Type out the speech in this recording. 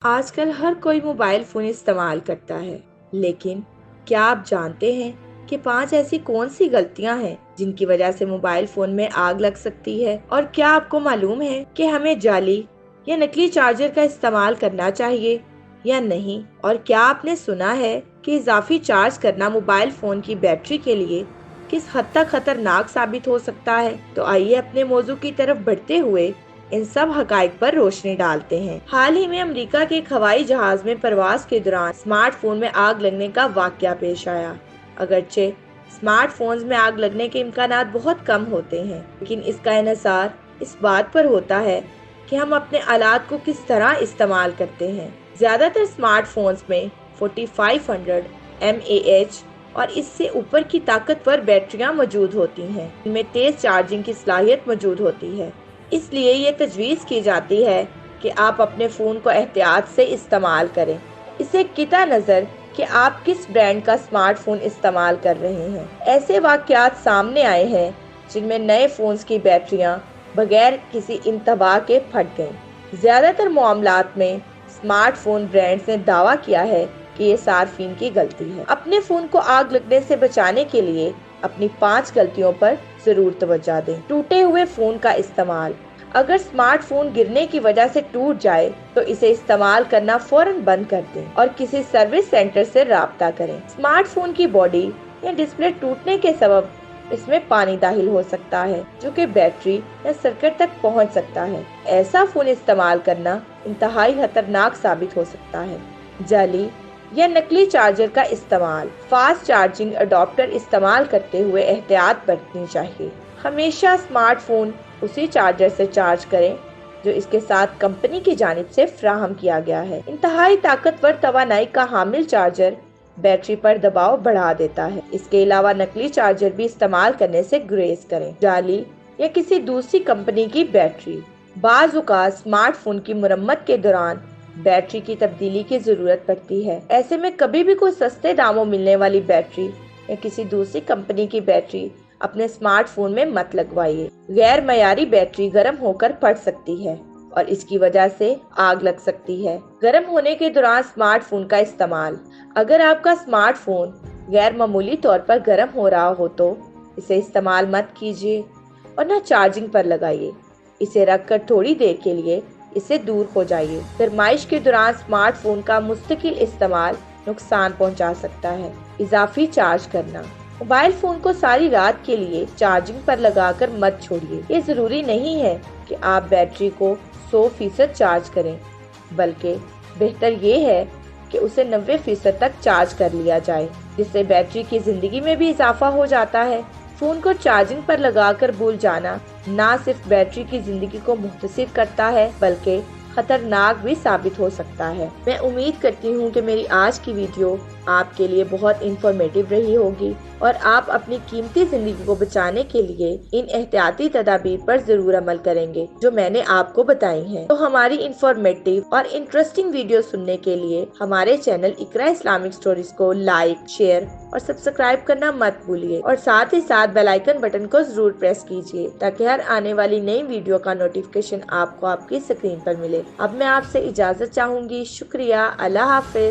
آج کل ہر کوئی موبائل فون استعمال کرتا ہے، لیکن کیا آپ جانتے ہیں کہ 5 ایسی کون سی غلطیاں ہیں جن کی وجہ سے موبائل فون میں آگ لگ سکتی ہے؟ اور کیا آپ کو معلوم ہے کہ ہمیں جعلی یا نکلی چارجر کا استعمال کرنا چاہیے یا نہیں؟ اور کیا آپ نے سنا ہے کہ اضافی چارج کرنا موبائل فون کی بیٹری کے لیے کس حد تک خطرناک ثابت ہو سکتا ہے؟ تو آئیے اپنے موضوع کی طرف بڑھتے ہوئے ان سب حقائق پر روشنی ڈالتے ہیں۔ حال ہی میں امریکہ کے ایک ہوائی جہاز میں پرواز کے دوران اسمارٹ فون میں آگ لگنے کا واقعہ پیش آیا۔ اگرچہ اسمارٹ فونز میں آگ لگنے کے امکانات بہت کم ہوتے ہیں، لیکن اس کا انحصار اس بات پر ہوتا ہے کہ ہم اپنے آلات کو کس طرح استعمال کرتے ہیں۔ زیادہ تر اسمارٹ فونز میں 4500 mAh اور اس سے اوپر کی طاقتور بیٹریاں موجود ہوتی ہیں، ان میں تیز چارجنگ کی صلاحیت موجود ہوتی ہے۔ اس لیے یہ تجویز کی جاتی ہے کہ آپ اپنے فون کو احتیاط سے استعمال کریں۔ اسے قطع نظر کہ آپ کس برانڈ کا اسمارٹ فون استعمال کر رہے ہیں۔ ایسے واقعات سامنے آئے ہیں جن میں نئے فونز کی بیٹریاں بغیر کسی انتباہ کے پھٹ گئیں۔ زیادہ تر معاملات میں اسمارٹ فون برانڈز نے دعویٰ کیا ہے کہ یہ صارفین کی غلطی ہے۔ اپنے فون کو آگ لگنے سے بچانے کے لیے اپنی 5 غلطیوں پر ضرور توجہ دیں۔ ٹوٹے ہوئے فون کا استعمال۔ اگر اسمارٹ فون گرنے کی وجہ سے ٹوٹ جائے تو اسے استعمال کرنا فوراً بند کر دیں اور کسی سروس سینٹر سے رابطہ کریں۔ اسمارٹ فون کی باڈی یا ڈسپلے ٹوٹنے کے سبب اس میں پانی داخل ہو سکتا ہے جو کہ بیٹری یا سرکٹ تک پہنچ سکتا ہے۔ ایسا فون استعمال کرنا انتہائی خطرناک ثابت ہو سکتا ہے۔ جعلی یا نکلی چارجر کا استعمال۔ فاسٹ چارجنگ اڈاپٹر استعمال کرتے ہوئے احتیاط برتنی چاہیے۔ ہمیشہ اسمارٹ فون اسی چارجر سے چارج کریں جو اس کے ساتھ کمپنی کی جانب سے فراہم کیا گیا ہے۔ انتہائی طاقتور توانائی کا حامل چارجر بیٹری پر دباؤ بڑھا دیتا ہے۔ اس کے علاوہ نکلی چارجر بھی استعمال کرنے سے گریز کریں۔ جعلی یا کسی دوسری کمپنی کی بیٹری۔ بعض اوقات اسمارٹ فون کی مرمت کے دوران بیٹری کی تبدیلی کی ضرورت پڑتی ہے۔ ایسے میں کبھی بھی کوئی سستے داموں ملنے والی بیٹری یا کسی دوسری کمپنی کی بیٹری اپنے اسمارٹ فون میں مت لگوائیے۔ غیر معیاری بیٹری گرم ہو کر پھٹ سکتی ہے اور اس کی وجہ سے آگ لگ سکتی ہے۔ گرم ہونے کے دوران اسمارٹ فون کا استعمال۔ اگر آپ کا اسمارٹ فون غیر معمولی طور پر گرم ہو رہا ہو تو اسے استعمال مت کیجیے اور نہ چارجنگ پر لگائیے۔ اسے رکھ کر تھوڑی دیر کے لیے اسے دور ہو جائیے۔ گرمائش کے دوران اسمارٹ فون کا مستقل استعمال نقصان پہنچا سکتا ہے۔ اضافی چارج کرنا۔ موبائل فون کو ساری رات کے لیے چارجنگ پر لگا کر مت چھوڑیے۔ یہ ضروری نہیں ہے کہ آپ بیٹری کو 100% چارج کریں، بلکہ بہتر یہ ہے کہ اسے 90% تک چارج کر لیا جائے، جس سے بیٹری کی زندگی میں بھی اضافہ ہو جاتا ہے۔ فون کو چارجنگ پر لگا کر بھول جانا نہ صرف بیٹری کی زندگی کو مختصر کرتا ہے بلکہ خطرناک بھی ثابت ہو سکتا ہے۔ میں امید کرتی ہوں کہ میری آج کی ویڈیو آپ کے لیے بہت انفارمیٹیو رہی ہوگی اور آپ اپنی قیمتی زندگی کو بچانے کے لیے ان احتیاطی تدابیر پر ضرور عمل کریں گے جو میں نے آپ کو بتائی ہیں۔ تو ہماری انفارمیٹیو اور انٹرسٹنگ ویڈیو سننے کے لیے ہمارے چینل اقرا اسلامک اسٹوریز کو لائک، شیئر اور سبسکرائب کرنا مت بھولیے اور ساتھ ہی ساتھ بیل آئیکن بٹن کو ضرور پریس کیجیے تاکہ ہر آنے والی نئی ویڈیو کا نوٹیفیکیشن آپ کو آپ کی اسکرین پر ملے۔ اب میں آپ سے اجازت چاہوں گی۔ شکریہ۔ اللہ حافظ۔